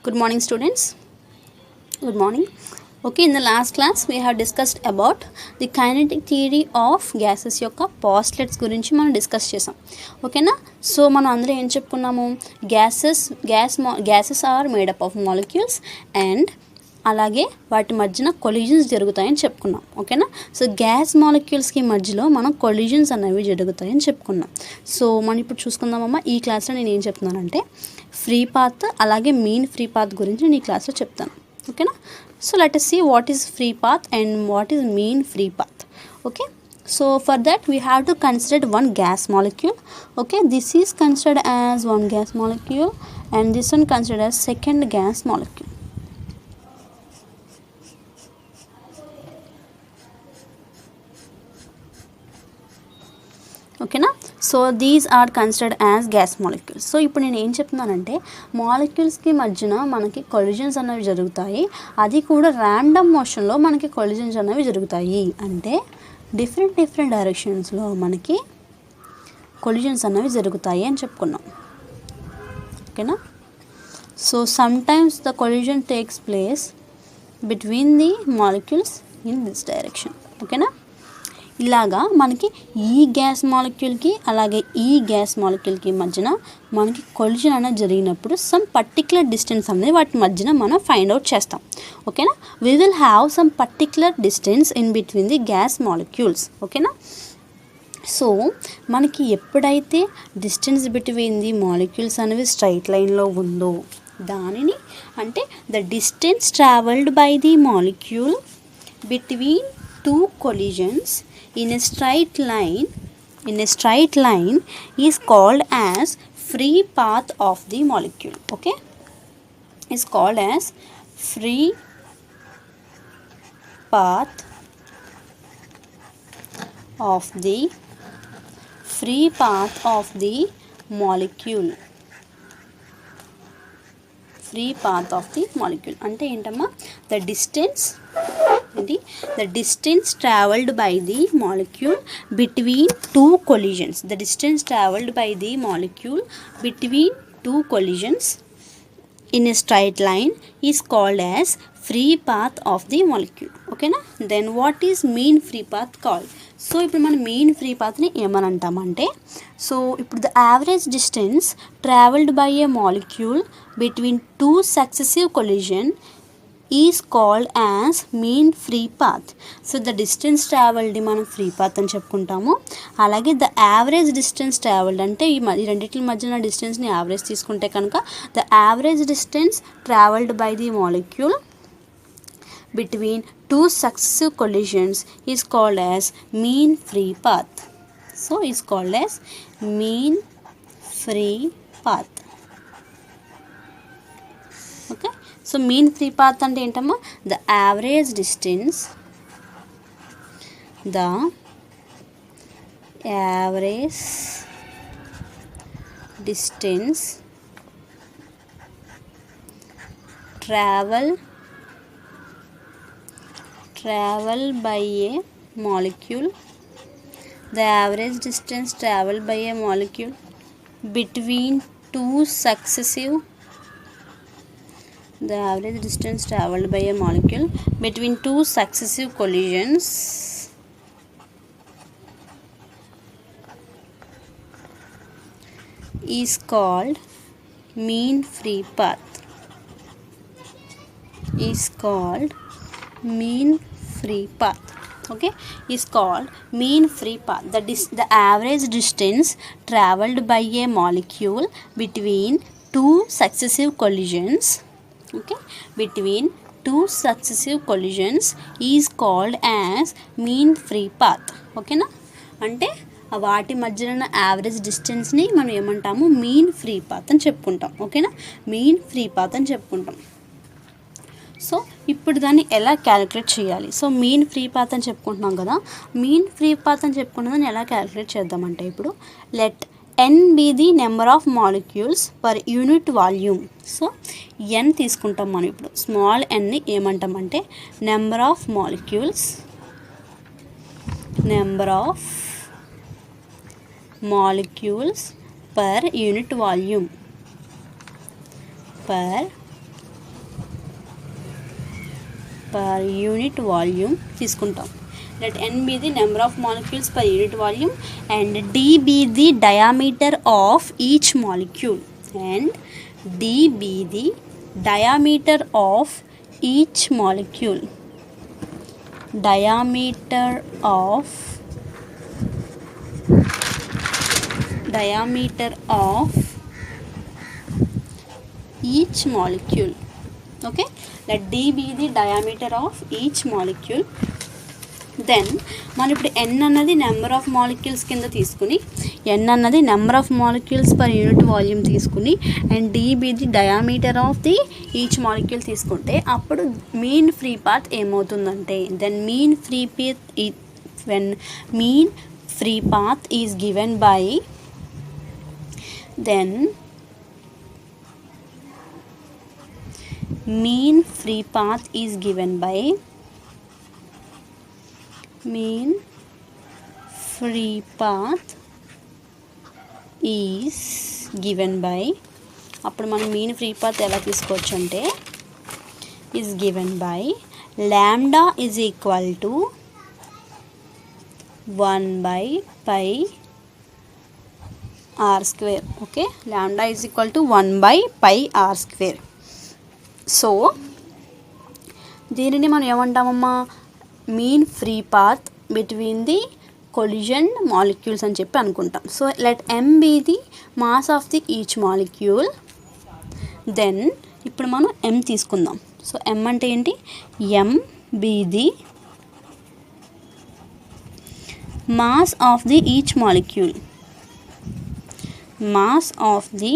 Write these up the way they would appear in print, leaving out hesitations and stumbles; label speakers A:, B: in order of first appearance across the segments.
A: Good morning, students. Good morning. Okay, in the last class we have discussed about the kinetic theory of gases యొక్క postulates గురించి మనం discuss చేసాం. ఓకేనా? So మనం అందరం ఏం చెప్పుకున్నాము, gases are made up of molecules and అలాగే వాటి మధ్యన కొలిజన్స్ జరుగుతాయని చెప్పుకున్నాం. ఓకేనా? సో గ్యాస్ మాలిక్యూల్స్కి మధ్యలో మనం కొలిజన్స్ అనేవి జరుగుతాయని చెప్పుకున్నాం. సో మనం ఇప్పుడు చూసుకుందామమ్మా, ఈ క్లాస్లో నేను ఏం చెప్తున్నానంటే ఫ్రీ పాత్ అలాగే మీన్ ఫ్రీ పాత్ గురించి నేను ఈ క్లాస్లో చెప్తాను. ఓకేనా? So let us see what is free path and what is mean free path. Okay, so for that we have to consider one gas molecule. Okay, this is considered as one gas molecule and this one considered as second gas molecule. ఓకేనా? So these are considered as gas molecules. So ఇప్పుడు నేను ఏం చెప్తున్నానంటే మాలిక్యూల్స్కి మధ్యన మనకి collisions అనేవి జరుగుతాయి, అది కూడా ర్యాండమ్ మోషన్లో మనకి కొలిజన్స్ అనేవి జరుగుతాయి. అంటే డిఫరెంట్ డైరెక్షన్స్లో మనకి కొలిజన్స్ అనేవి జరుగుతాయి అని చెప్పుకున్నాం. ఓకేనా? So sometimes the collision takes place between the molecules in this direction. ఓకేనా? ఇలాగా మనకి ఈ గ్యాస్ మాలిక్యూల్కి అలాగే ఈ గ్యాస్ మాలిక్యూల్కి మధ్యన మనకి కొలిజన్ అనేది జరిగినప్పుడు సమ్ పర్టికులర్ డిస్టెన్స్ అనేది వాటి మధ్యన మనం ఫైండ్ అవుట్ చేస్తాం. ఓకేనా? We will have some particular distance in between the gas molecules. ఓకేనా? సో మనకి ఎప్పుడైతే డిస్టెన్స్ బిట్వీన్ ది మాలిక్యూల్స్ అనేవి స్ట్రైట్ లైన్లో ఉందో దానిని అంటే the distance travelled by the molecule between two collisions in a straight line is called as free path of the molecule. Okay, is called as free path of the molecule. Free path of the molecule అంటే ఏంటమ్మా, the distance traveled by the molecule between two collisions. The distance traveled by the molecule between two collisions in a straight line is called as free path of the molecule. Okay na? Then what is mean free path called? So ఇప్పుడు మనం main free పాత్ని ఏమని అంటామంటే, so ఇప్పుడు the average distance travelled by a molecule between two successive collision is called as mean free path. So the distance travelled మనం free path అని చెప్పుకుంటాము. అలాగే the average distance travelled అంటే ఈ రెండింటి మధ్యన డిస్టెన్స్ని యావరేజ్ తీసుకుంటే కనుక the average distance travelled by the molecule between two successive collisions is called as mean free path. So is called as mean free path. Okay, so mean free path ante entamma, the average distance travel by a molecule, the average distance traveled by a molecule between two successive collisions is called mean free path. Okay, is called mean free path. The average distance traveled by a molecule between two successive collisions, okay, is called as mean free path. Okay na? అంటే వాటి మధ్యన average డిస్టెన్స్ని మనం ఏమంటాము, mean free path అని చెప్పుకుంటాం. ఓకేనా? Mean free path అని చెప్పుకుంటాం. సో ఇప్పుడు దాన్ని ఎలా క్యాలిక్యులేట్ చేయాలి? సో మీన్ ఫ్రీ పాత్ అని చెప్పుకుంటున్నాం కదా, మీన్ ఫ్రీ పాత్ అని చెప్పుకున్నదాన్ని ఎలా క్యాలిక్యులేట్ చేద్దామంటే ఇప్పుడు let n be the number of molecules per unit volume. So n తీసుకుంటాం మనం. ఇప్పుడు స్మాల్ nని ఏమంటామంటే number of molecules per unit volume. per unit volume తీసుకుంటాం. Let n be the number of molecules per unit volume and d be the diameter of each molecule, and d be the diameter of each molecule. Diameter of each molecule. Okay, let d be the diameter of each molecule. Then మనం ఇప్పుడు n అన్నది number of molecules కింద తీసుకుని, n అన్నది number of molecules per unit volume తీసుకుని, and d be the diameter of the each molecule తీసుకుంటే అప్పుడు mean free path ఏమవుతుందంటే, then mean free path is given by, then mean free path is given by mean free path is given by అప్పుడు మనం mean free path ఎలా తీసుకోవచ్చు అంటే is given by lambda is equal to 1 by pi r square. Okay, lambda is equal to 1 by pi r square. So దీనిని మనం ఏమంటామమ్మా, mean free path between the collision molecules అని చెప్పి అనుకుంటాం. So let m be the mass of the each molecule. Then ఇప్పుడు మనం m తీసుకుందాం. So m అంటే ఏంటి, m be the mass of the each molecule, mass of the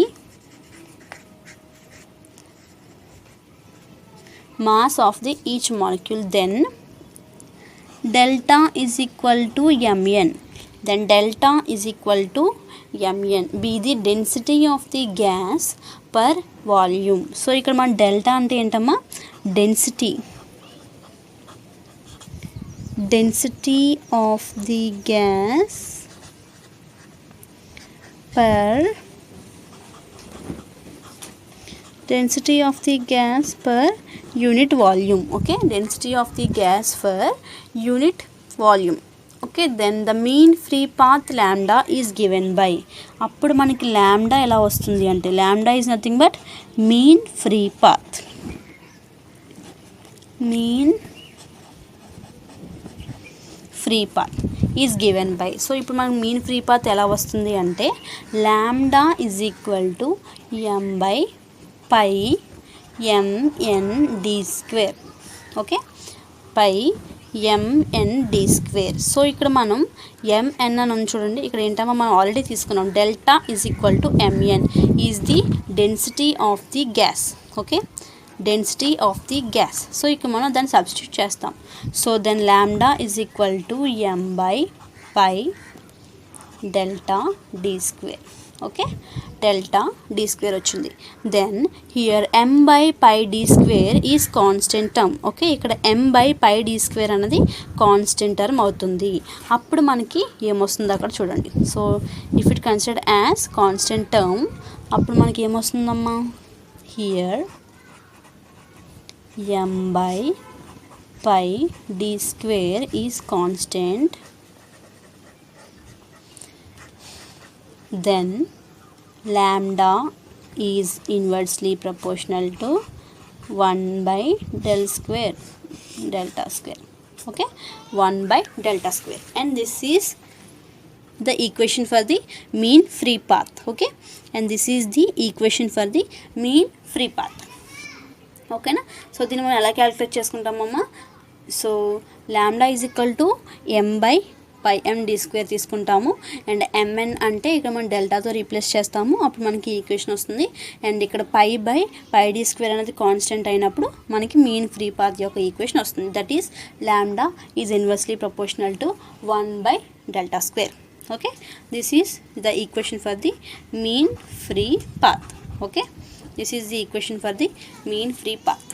A: mass of the each molecule. Then delta is equal to mn, then delta is equal to mn be the density of the gas per volume. So ఇక్కడ మన delta అంటే ఏంటమ్మా, density of the gas per unit volume. Okay, density of the gas per unit volume. Okay, then the mean free path lambda is given by, అప్పుడు మనకి lambda ఎలా వస్తుంది అంటే, lambda is nothing but mean free path is given by. So ఇప్పుడు మనకి mean free path ఎలా వస్తుంది అంటే lambda is equal to m by pi mn d square. Okay, pi mn d square. So ఇక్కడ మనం mn అని చూడండి, ఇక్కడ ఏంటమ్మా మనం ఆల్రెడీ తీసుకున్నాం, delta is equal to mn is the density of the gas. Okay, density of the gas. So ఇక్కడ మనం దాన్ని సబ్స్టిట్యూట్ చేస్తాం. So then lambda is equal to m by pi delta d square. Okay, delta d square వచ్చింది. Then here m by pi d square is constant term. Okay, ఇక్కడ m by pi d square అన్నది constant term అవుతుంది. అప్పుడు మనకి ఏమొస్తుంది అక్కడ చూడండి. So if it considered as constant term, అప్పుడు మనకి ఏమొస్తుందమ్మా, here m by pi d square is constant, then lambda is inversely proportional to 1 by delta square. Okay, 1 by delta square, and this is the equation for the mean free path. Okay, and this is the equation for the mean free path. ఓకేనా, so దీన్ని మనం ఎలా calculate చేసుకుంటామమ్మా, so lambda is equal to m by pi m d square తీసుకుంటాము, and mn అంటే ఇక్కడ మనం డెల్టాతో replace చేస్తాము, అప్పుడు మనకి ఈక్వేషన్ వస్తుంది. అండ్ ఇక్కడ pi by pi d square అనేది కాన్స్టెంట్ అయినప్పుడు మనకి మీన్ ఫ్రీ పాత్ యొక్క ఈక్వేషన్ వస్తుంది. That is lambda is inversely proportional to 1 by delta square. Okay, this is the equation for the mean free path. Okay, this is the equation for the mean free path.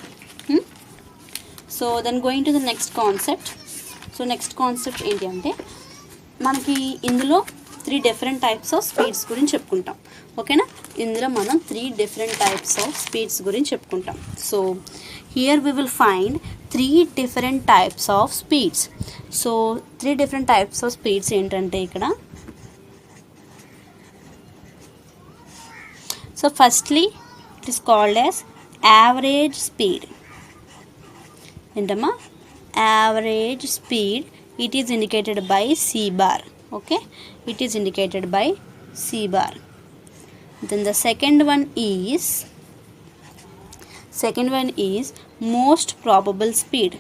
A: So then going to the next concept. So next concept ఏంటి అంటే, మనకి ఇందులో 3 different types of speeds గురించి చెప్పుకుంటాం. ఓకేనా, ఇందులో మనం 3 different types of speeds గురించి చెప్పుకుంటాం. So here we will find 3 different types of speeds. So 3 different types of speeds ఏంటంటే ఇక్కడ, so firstly it is called as average speed. ఏంటమ్మా, average speed. It is indicated by C bar. Okay, it is indicated by C bar. Then the second one is most probable speed.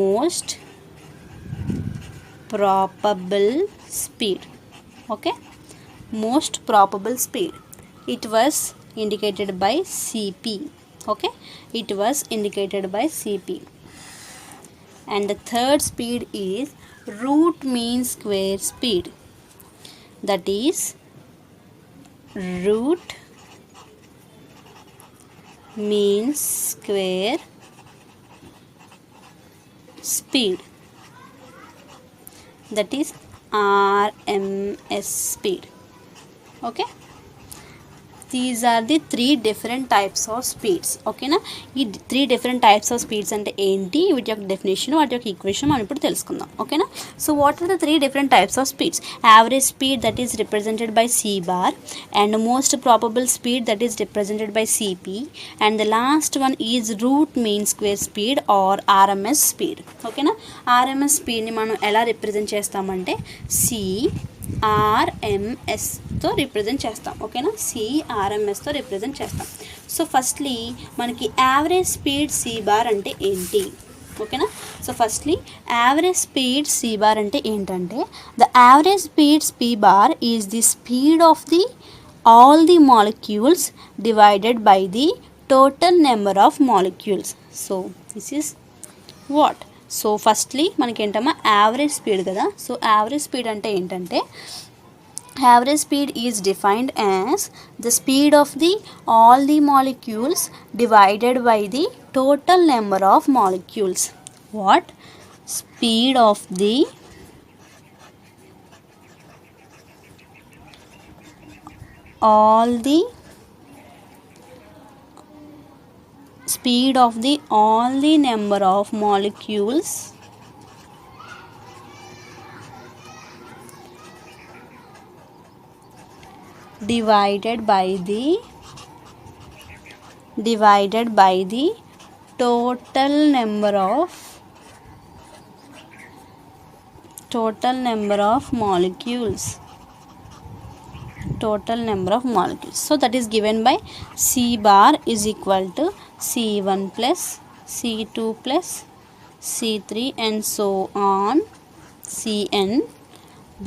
A: Most probable speed. Okay, most probable speed. It was indicated by CP. Okay, it was indicated by CP. And the third speed is root mean square speed. That is root mean square speed. That is RMS speed. Okay, these are the 3 different types of speeds. ఓకేనా, ఈ 3 different types of speeds అంటే ఏంటి, వీటి యొక్క definition, వాటి యొక్క equation మనం ఇప్పుడు తెలుసుకుందాం. ఓకేనా, so what are the 3 different types of speeds? Average speed, that is represented by C bar, and most probable speed, that is represented by CP, and the last one is root mean square speed or RMS speed. ఓకేనా, RMS స్పీడ్ని మనం ఎలా represent చేస్తామంటే CRMSతో represent చేస్తాం. ఓకేనా, CRMSతో represent చేస్తాం. సో ఫస్ట్లీ మనకి యావరేజ్ స్పీడ్ C బార్ అంటే ఏంటి? ఓకేనా, so firstly average speed C bar అంటే ఏంటంటే, the average speed P bar is the speed of the all the molecules divided by the total number of molecules. So this is what. So firstly మనకేంటమ్మా average speed కదా. So average speed అంటే ఏంటంటే, average speed is defined as the speed of the all the molecules divided by the total number of molecules. What? Speed of the all the speed of the all the number of molecules divided by the total number of molecules. So that is given by C bar is equal to C1 plus C2 plus C3 and so on Cn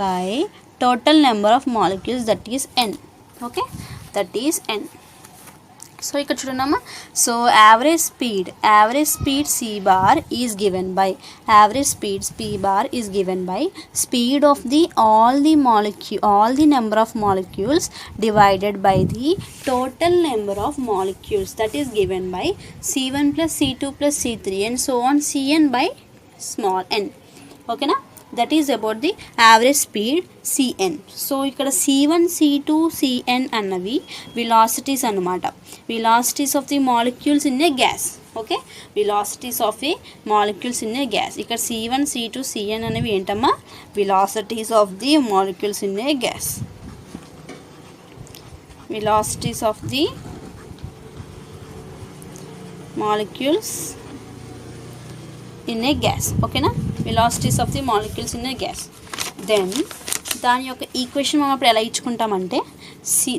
A: by total number of molecules, that is n. Okay, that is n. So ఇక్కడ చూడమ్మా, so average speed C bar is given by P bar is given by speed of the all the number of molecules divided by the total number of molecules, that is given by C1 plus C2 plus C3 and so on Cn by small n. ఓకేనా, that is about the average speed Cn. So ఇక్కడ C1 C2 Cn అన్నవి velocities అన్నమాట, velocities of the molecules in a gas. Okay, velocities of a molecules in a gas. ఇక్కడ C1 C2 Cn అనేవి ఏంటమ్మా, velocities of the molecules in a gas, velocities of the molecules in a gas. ఓకేనా, velocities of the molecules in a gas. Then దాని యొక్క equation మనం అప్పుడు ఎలా ఇచ్చుకుంటామంటే,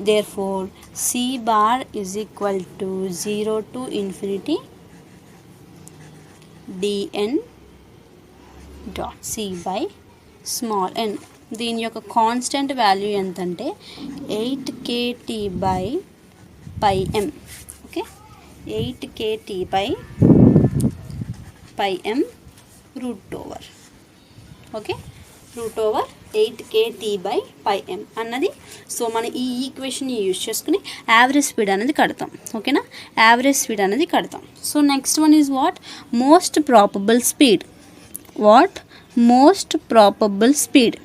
A: therefore C bar is equal to 0 to infinity dn dot C by small n. దీని యొక్క constant value ఎంతంటే 8kT by pi m. Okay, 8kT by pi m root over. Okay, root over 8kT by pi m అన్నది. So మనం ఈ ఈక్వేషన్ని use చేసుకుని average speed అనేది కడతాం. ఓకేనా, యావరేజ్ స్పీడ్ అనేది కడతాం. So next one is what? Most probable speed. What? Most probable speed.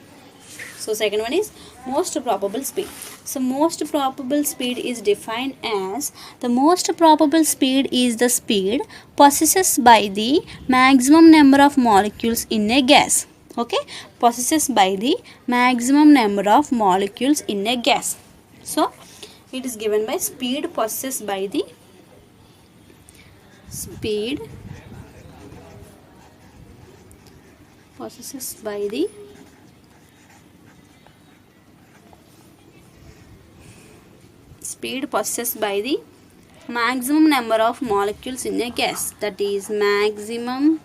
A: So second one is most probable speed. So most probable speed is defined as the most probable speed is the speed possessed by the maximum number of molecules in a gas. Okay, possessed by the maximum number of molecules in a gas. So it is given by speed possessed by the speed possessed by the speed possessed by the maximum number of molecules in a gas, that is maximum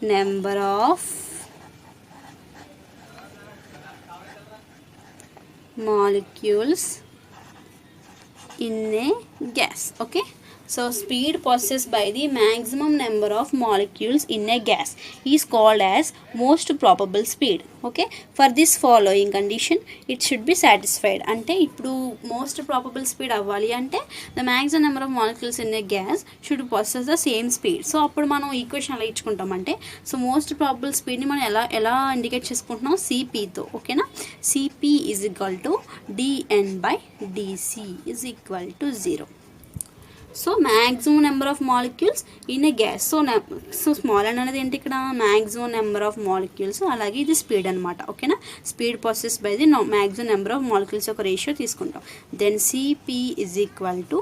A: number of molecules in a gas. Okay, so speed possessed by the maximum number of molecules in a gas is called as most probable speed. Okay, for this following condition it should be satisfied. అంటే ఇప్పుడు most probable speed అవ్వాలి అంటే the maximum number of molecules in a gas should possess the same speed. So అప్పుడు మనం equation ఎలా ఇచ్చుకుంటామంటే so most probable స్పీడ్ని మనం ఎలా ఇండికేట్ చేసుకుంటున్నాం, సిపితో. ఓకేనా, CP is equal to DN by DC is equal to 0. So maximum number of molecules in a gas. So small n అనేది ఏంటి ఇక్కడ, మ్యాక్సిమం నెంబర్ ఆఫ్ మాలిక్యూల్స్, అలాగే ఇది స్పీడ్ అనమాట. ఓకేనా, speed process by the maximum number of molecules యొక్క ratio తీసుకుంటాం. Then C P is equal to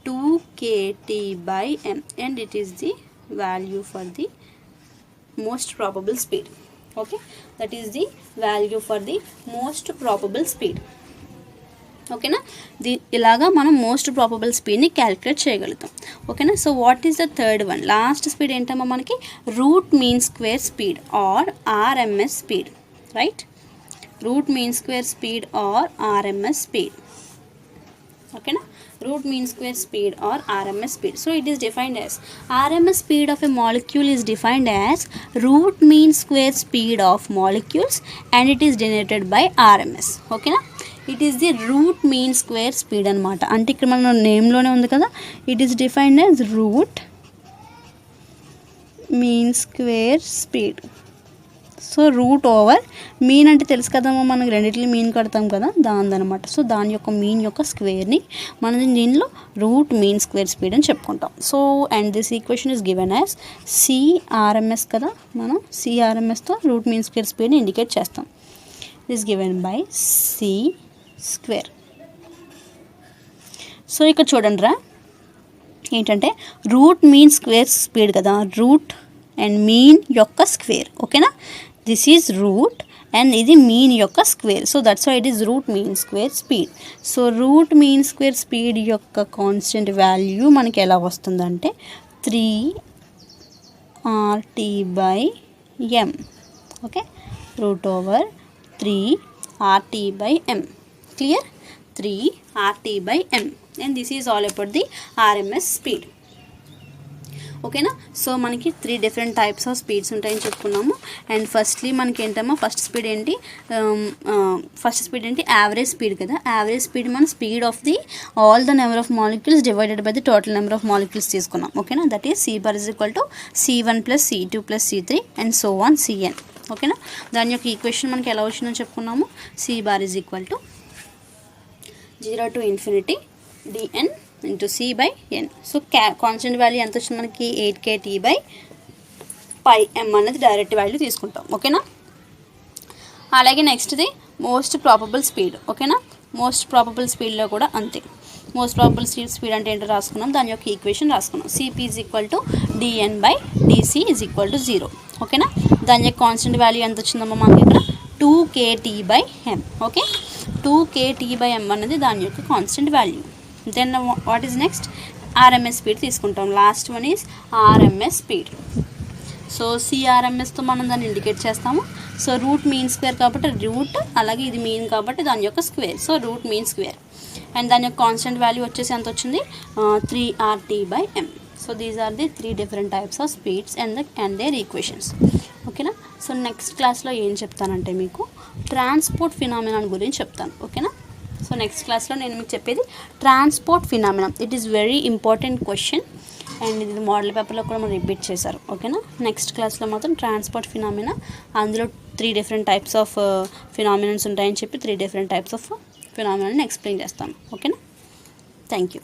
A: 2kT/m and it is the value for the most probable speed. Okay, that is the value for the most probable speed. ఓకేనా, ఇలాగా మనం most probable స్పీడ్ని calculate చేయగలుగుతాం. ఓకేనా, so what is the third one, last speed ఏంటమ్మా మనకి, root mean square speed or RMS speed. Right, root mean square speed or RMS speed. ఓకేనా, root mean square speed or RMS speed. So it is defined as RMS speed of a molecule is defined as root mean square speed of molecules and it is denoted by RMS. Okay na, it is the root mean square speed anamata. Ante ikkada mana name lone undi kada, it is defined as root mean square speed. So root over mean అంటే తెలుసు కదమ్మా, మనకు రెండిట్లో mean కడతాం కదా, దానిదనమాట. So దాని యొక్క mean యొక్క స్క్వేర్ని మనం దీనిలో రూట్ మీన్ స్క్వేర్ స్పీడ్ అని చెప్పుకుంటాం. So and this equation is given as CRMS కదా, మనం సిఆర్ఎంఎస్తో రూట్ మీన్ స్క్వేర్ స్పీడ్ని ఇండికేట్ చేస్తాం. This given by C square. So ఇక్కడ చూడండి రా, ఏంటంటే రూట్ మీన్ స్క్వేర్ స్పీడ్ కదా, రూట్ అండ్ మీన్ యొక్క స్క్వేర్. ఓకేనా, దిస్ ఈజ్ రూట్ అండ్ ఇది మీన్ యొక్క square. So that's why it is root mean square speed. So root mean square speed యొక్క కాన్స్టెంట్ వాల్యూ మనకి ఎలా వస్తుందంటే 3RT/m. Okay, root over 3RT/m. Clear, 3RT/m and this is all about the RMS speed. ఓకేనా, so మనకి 3 different types of speeds ఉంటాయని చెప్పుకున్నాము. And firstly మనకి ఏంటమ్మా, ఫస్ట్ స్పీడ్ ఏంటి, యావరేజ్ స్పీడ్ కదా. యావరేజ్ స్పీడ్ మన speed of the all the number of molecules divided by the total number of molecules తీసుకున్నాం. ఓకేనా, that is C/(C) C1 + C2 + C3 and so on Cn. ఓకేనా, దాని యొక్క equation మనకి ఎలా వచ్చిందని చెప్పుకున్నాము, C⁻ = 0 to infinity dn into C/n. So constant value ఎంత వచ్చింది మనకి, 8kT/m అనేది డైరెక్ట్ వాల్యూ తీసుకుంటాం. ఓకేనా, అలాగే నెక్స్ట్ది మోస్ట్ ప్రాబబుల్ స్పీడ్. ఓకేనా, మోస్ట్ ప్రాబబుల్ స్పీడ్లో కూడా అంతే. మోస్ట్ ప్రాబబుల్ స్పీడ్ అంటే ఏంటో రాసుకున్నాం, దాని యొక్క ఈక్వేషన్ రాసుకున్నాం. Cp = dN/dc = 0. ఓకేనా, దాని యొక్క కాన్స్టెంట్ వాల్యూ ఎంత వచ్చిందమ్మా మనకి ఇక్కడ, 2kT/m. ఓకే, 2kT/m అనేది దాని యొక్క constant value. Then what is next, RMS speed తీసుకుంటాం. Last one is RMS speed. So సిఆర్ఎంఎస్తో మనం దాన్ని ఇండికేట్ చేస్తాము. సో రూట్ మీన్ స్క్వేర్ కాబట్టి రూట్, అలాగే ఇది మీన్ కాబట్టి దాని యొక్క square. So root mean square and దాని యొక్క కాన్స్టెంట్ వాల్యూ వచ్చేసి ఎంత వచ్చింది, 3RT/m. So these are the 3 different types of speeds and their equations. ఓకేనా, సో నెక్స్ట్ క్లాస్లో ఏం చెప్తానంటే మీకు ట్రాన్స్పోర్ట్ ఫినామినాన్ గురించి చెప్తాను. ఓకేనా, సో నెక్స్ట్ క్లాస్లో నేను మీకు చెప్పేది transport phenomena. It is very important question and ఇది మోడల్ పేపర్లో కూడా మనం రిపీట్ చేశారు. ఓకేనా. నెక్స్ట్ క్లాస్లో మాత్రం ట్రాన్స్పోర్ట్ ఫినామినా, అందులో 3 డిఫరెంట్ టైప్స్ ఆఫ్ ఫినామినన్స్ ఉంటాయని చెప్పి 3 డిఫరెంట్ టైప్స్ ఆఫ్ ఫినామినాని ఎక్స్ప్లెయిన్ చేస్తాను. ఓకేనా. Thank you.